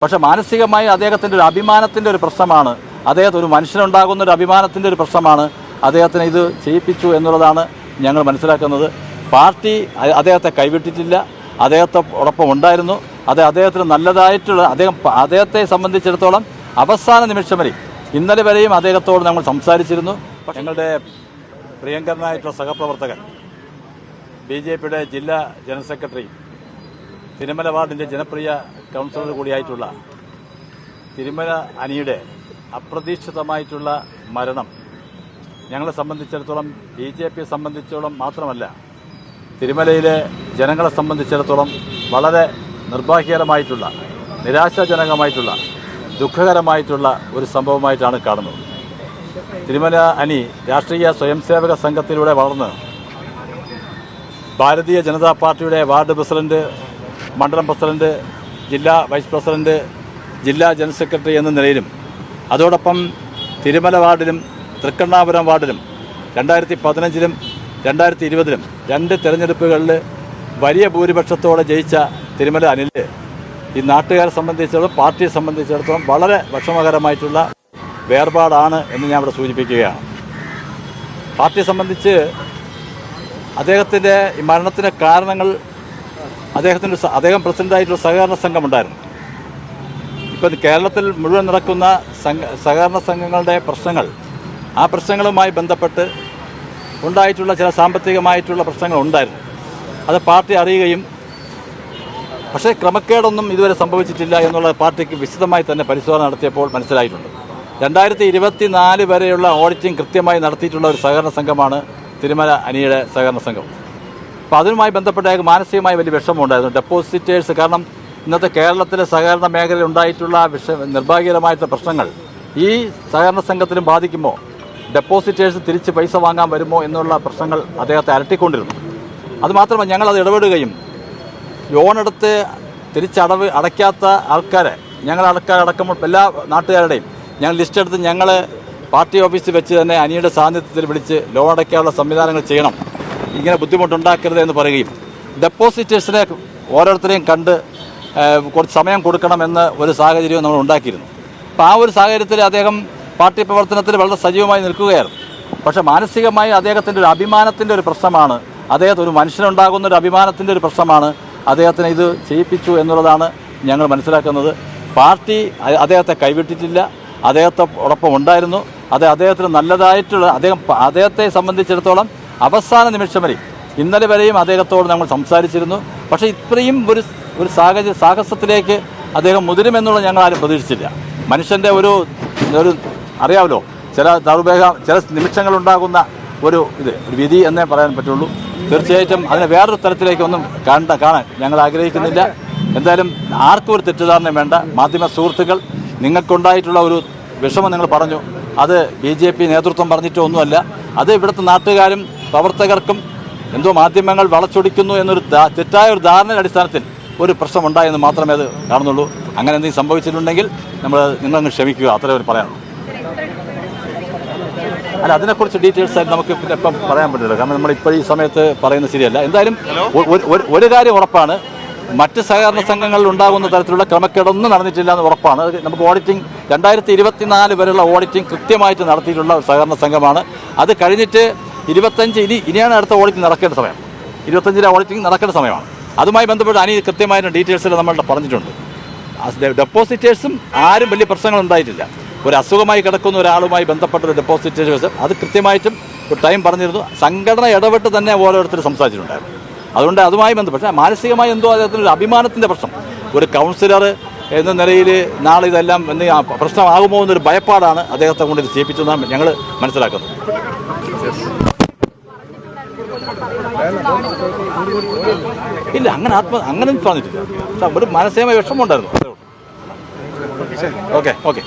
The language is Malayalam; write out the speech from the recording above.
പക്ഷെ മാനസികമായി അദ്ദേഹത്തിൻ്റെ ഒരു അഭിമാനത്തിൻ്റെ ഒരു പ്രശ്നമാണ്, അദ്ദേഹത്തിന് ഒരു മനുഷ്യനുണ്ടാകുന്ന ഒരു അഭിമാനത്തിൻ്റെ ഒരു പ്രശ്നമാണ് അദ്ദേഹത്തിനെ ഇത് ചെയ്യിപ്പിച്ചു എന്നുള്ളതാണ് ഞങ്ങൾ മനസ്സിലാക്കുന്നത്. പാർട്ടി അദ്ദേഹത്തെ കൈവിട്ടിട്ടില്ല, അദ്ദേഹത്തോടൊപ്പം ഉണ്ടായിരുന്നു. അദ്ദേഹത്തിന് നല്ലതായിട്ടുള്ള അദ്ദേഹത്തെ സംബന്ധിച്ചിടത്തോളം അവസാന നിമിഷം വരെ ഇന്നലെ വരെയും അദ്ദേഹത്തോട് നമ്മൾ സംസാരിച്ചിരുന്നു. ഞങ്ങളുടെ പ്രിയങ്കരനായിട്ടുള്ള സഹപ്രവർത്തകൻ BJPയുടെ ജില്ലാ ജനറൽ സെക്രട്ടറി തിരുമല വാർഡിൻ്റെ ജനപ്രിയ കൗൺസിലർ കൂടിയായിട്ടുള്ള തിരുമല അനിയുടെ അപ്രതീക്ഷിതമായിട്ടുള്ള മരണം ഞങ്ങളെ സംബന്ധിച്ചിടത്തോളം BJPയെ സംബന്ധിച്ചിടത്തോളം മാത്രമല്ല തിരുമലയിലെ ജനങ്ങളെ സംബന്ധിച്ചിടത്തോളം വളരെ നിർഭാഗ്യകരമായിട്ടുള്ള, നിരാശാജനകമായിട്ടുള്ള, ദുഃഖകരമായിട്ടുള്ള ഒരു സംഭവമായിട്ടാണ് കാണുന്നത്. തിരുമല അനി രാഷ്ട്രീയ സ്വയംസേവക സംഘത്തിലൂടെ വളർന്ന് ഭാരതീയ ജനതാ പാർട്ടിയുടെ വാർഡ് പ്രസിഡന്റ്, മണ്ഡലം പ്രസിഡന്റ്, ജില്ലാ വൈസ് പ്രസിഡന്റ്, ജില്ലാ ജനറൽ സെക്രട്ടറി എന്ന നിലയിലും അതോടൊപ്പം തിരുമല വാർഡിലും തൃക്കണ്ണാപുരം വാർഡിലും 2015-ലും 2020-ലും 2 തെരഞ്ഞെടുപ്പുകളിൽ വലിയ ഭൂരിപക്ഷത്തോടെ ജയിച്ച തിരുമല അനിൽ ഈ നാട്ടുകാരെ സംബന്ധിച്ചിടത്തോളം, പാർട്ടിയെ സംബന്ധിച്ചിടത്തോളം വളരെ വിഷമകരമായിട്ടുള്ള വേർപാടാണ് എന്ന് ഞാൻ ഇവിടെ സൂചിപ്പിക്കുകയാണ്. പാർട്ടിയെ സംബന്ധിച്ച് അദ്ദേഹത്തിൻ്റെ ഈ മരണത്തിൻ്റെ കാരണങ്ങൾ അദ്ദേഹം പ്രസിഡൻ്റായിട്ടുള്ള സഹകരണ സംഘമുണ്ടായിരുന്നു. ഇപ്പം കേരളത്തിൽ മുഴുവൻ നടക്കുന്ന സഹകരണ സംഘങ്ങളുടെ പ്രശ്നങ്ങൾ, ആ പ്രശ്നങ്ങളുമായി ബന്ധപ്പെട്ട് ഉണ്ടായിട്ടുള്ള ചില സാമ്പത്തികമായിട്ടുള്ള പ്രശ്നങ്ങൾ ഉണ്ടായിരുന്നു. അത് പാർട്ടി അറിയുകയും, പക്ഷേ ക്രമക്കേടൊന്നും ഇതുവരെ സംഭവിച്ചിട്ടില്ല എന്നുള്ളത് പാർട്ടിക്ക് വിശദമായി തന്നെ പരിശോധന നടത്തിയപ്പോൾ മനസ്സിലായിട്ടുണ്ട്. 2024 വരെയുള്ള ഓഡിറ്റിംഗ് കൃത്യമായി നടത്തിയിട്ടുള്ള ഒരു സഹകരണ സംഘമാണ് തിരുമല അനിയുടെ സഹകരണ സംഘം. അപ്പോൾ അതുമായി ബന്ധപ്പെട്ട മാനസികമായി വലിയ വിഷമമുണ്ടായിരുന്നു. ഡെപ്പോസിറ്റേഴ്സ്, കാരണം ഇന്നത്തെ കേരളത്തിലെ സഹകരണ മേഖലയിൽ ഉണ്ടായിട്ടുള്ള നിർഭാഗ്യകരമായിട്ടുള്ള പ്രശ്നങ്ങൾ ഈ സഹകരണ സംഘത്തിലും ബാധിക്കുമോ, ഡെപ്പോസിറ്റേഴ്സ് തിരിച്ച് പൈസ വാങ്ങാൻ വരുമോ എന്നുള്ള പ്രശ്നങ്ങൾ അദ്ദേഹത്തെ അലട്ടിക്കൊണ്ടിരുന്നു. അതുമാത്രമല്ല, ഞങ്ങളത് ഇടപെടുകയും ലോണെടുത്ത് അടയ്ക്കാത്ത ആൾക്കാരെ അടക്കമുള്ള എല്ലാ നാട്ടുകാരുടെയും ഞങ്ങൾ ലിസ്റ്റ് എടുത്ത് ഞങ്ങൾ പാർട്ടി ഓഫീസിൽ വെച്ച് തന്നെ അനിയുടെ സാന്നിധ്യത്തിൽ വിളിച്ച് ലോൺ അടയ്ക്കാനുള്ള സംവിധാനങ്ങൾ ചെയ്യണം, ഇങ്ങനെ ബുദ്ധിമുട്ടുണ്ടാക്കരുത് എന്ന് പറയുകയും ഡെപ്പോസിറ്റേഴ്സിനെ ഓരോരുത്തരെയും കണ്ട് കുറച്ച് സമയം കൊടുക്കണമെന്ന് ഒരു സാഹചര്യവും നമ്മൾ ഉണ്ടാക്കിയിരുന്നു. അപ്പോൾ ആ ഒരു സാഹചര്യത്തിൽ അദ്ദേഹം പാർട്ടി പ്രവർത്തനത്തിൽ വളരെ സജീവമായി നിൽക്കുകയായിരുന്നു. പക്ഷേ മാനസികമായി അദ്ദേഹത്തിൻ്റെ ഒരു അഭിമാനത്തിൻ്റെ ഒരു പ്രശ്നമാണ്, അദ്ദേഹത്തിന് ഒരു മനുഷ്യനുണ്ടാകുന്ന ഒരു അഭിമാനത്തിൻ്റെ ഒരു പ്രശ്നമാണ് അദ്ദേഹത്തിനെ ഇത് ചെയ്യിപ്പിച്ചു എന്നുള്ളതാണ് ഞങ്ങൾ മനസ്സിലാക്കുന്നത്. പാർട്ടി അദ്ദേഹത്തെ കൈവിട്ടിട്ടില്ല, അദ്ദേഹത്തോടൊപ്പം ഉണ്ടായിരുന്നു. അദ്ദേഹത്തിന് നല്ലതായിട്ടുള്ള അദ്ദേഹത്തെ സംബന്ധിച്ചിടത്തോളം അവസാന നിമിഷം വരെ ഇന്നലെ വരെയും അദ്ദേഹത്തോട് നമ്മൾ സംസാരിച്ചിരുന്നു. പക്ഷേ ഇത്രയും ഒരു സാഹസത്തിലേക്ക് അദ്ദേഹം മുതിരുമെന്നുള്ളത് ഞങ്ങൾ ആരും പ്രതീക്ഷിച്ചില്ല. മനുഷ്യൻ്റെ ഒരു അറിയാമല്ലോ, ചില നിമിഷങ്ങളുണ്ടാകുന്ന ഒരു വിധി എന്നേ പറയാൻ പറ്റുള്ളൂ. തീർച്ചയായിട്ടും അതിനെ വേറൊരു തരത്തിലേക്കൊന്നും കാണാൻ ഞങ്ങൾ ആഗ്രഹിക്കുന്നില്ല. എന്തായാലും ആർക്കും ഒരു തെറ്റിദ്ധാരണ വേണ്ട. മാധ്യമ സുഹൃത്തുക്കൾ, നിങ്ങൾക്കുണ്ടായിട്ടുള്ള ഒരു വിഷമം നിങ്ങൾ പറഞ്ഞു, അത് BJP നേതൃത്വം പറഞ്ഞിട്ടോ ഒന്നുമല്ല. അത് ഇവിടുത്തെ നാട്ടുകാരും പ്രവർത്തകർക്കും എന്തോ മാധ്യമങ്ങൾ വളച്ചൊടിക്കുന്നു എന്നൊരു തെറ്റായ ഒരു ധാരണയുടെ അടിസ്ഥാനത്തിൽ ഒരു പ്രശ്നമുണ്ടായെന്ന് മാത്രമേ അത് കാണുന്നുള്ളൂ. അങ്ങനെ എന്തെങ്കിലും സംഭവിച്ചിട്ടുണ്ടെങ്കിൽ നിങ്ങളങ്ങ് ക്ഷമിക്കുക, അത്രേ ഒരു പറയാനുള്ളൂ. അല്ല, അതിനെക്കുറിച്ച് ഡീറ്റെയിൽസ് ആയിട്ട് നമുക്ക് പിന്നെ ഇപ്പം പറയാൻ പറ്റില്ല, കാരണം നമ്മളിപ്പോൾ ഈ സമയത്ത് പറയുന്നത് ശരിയല്ല. എന്തായാലും ഒരു കാര്യം ഉറപ്പാണ്, മറ്റ് സഹകരണ സംഘങ്ങളിൽ ഉണ്ടാകുന്ന തരത്തിലുള്ള ക്രമക്കേടൊന്നും നടന്നിട്ടില്ല എന്ന് ഉറപ്പാണ്. നമുക്ക് ഓഡിറ്റിംഗ് 2024 വരെയുള്ള ഓഡിറ്റിംഗ് കൃത്യമായിട്ട് നടത്തിയിട്ടുള്ള സഹകരണ സംഘമാണ്. അത് കഴിഞ്ഞിട്ട് 25 ഇനിയാണ് അടുത്ത ഓഡിറ്റിംഗ് നടക്കേണ്ട സമയം. 25 ഓഡിറ്റിംഗ് നടക്കേണ്ട സമയമാണ്. അതുമായി ബന്ധപ്പെട്ട് കൃത്യമായിട്ട് ഡീറ്റെയിൽസിൽ നമ്മൾ പറഞ്ഞിട്ടുണ്ട്. ഡെപ്പോസിറ്റേഴ്സും ആരും വലിയ പ്രശ്നങ്ങൾ ഉണ്ടായിട്ടില്ല. ഒരു അസുഖമായി കിടക്കുന്ന ഒരാളുമായി ബന്ധപ്പെട്ട ഡെപ്പോസിറ്റേഴ്സ് അത് കൃത്യമായിട്ടും ഒരു ടൈം പറഞ്ഞിരുന്നു. സംഘടന ഇടപെട്ട് തന്നെ ഓരോരുത്തർ സംസാരിച്ചിട്ടുണ്ടായിരുന്നു. അതുകൊണ്ട് അതുമായി ബന്ധപ്പെട്ട് മാനസികമായി എന്തോ അദ്ദേഹത്തിനൊരു അഭിമാനത്തിൻ്റെ പ്രശ്നം, ഒരു കൗൺസിലർ എന്ന നിലയിൽ നാളെ ഇതെല്ലാം പ്രശ്നമാകുമോ എന്നൊരു ഭയപ്പാടാണ് അദ്ദേഹത്തെ കൊണ്ട് ഇത് ചെയ്യിപ്പിച്ചതെന്നാണ് ഞങ്ങൾ മനസ്സിലാക്കുന്നത്. ഇല്ല, അങ്ങനെ പറഞ്ഞിട്ടില്ല. ഒരു മാനസികമായ വിഷമം ഉണ്ടായിരുന്നു. ഓക്കെ.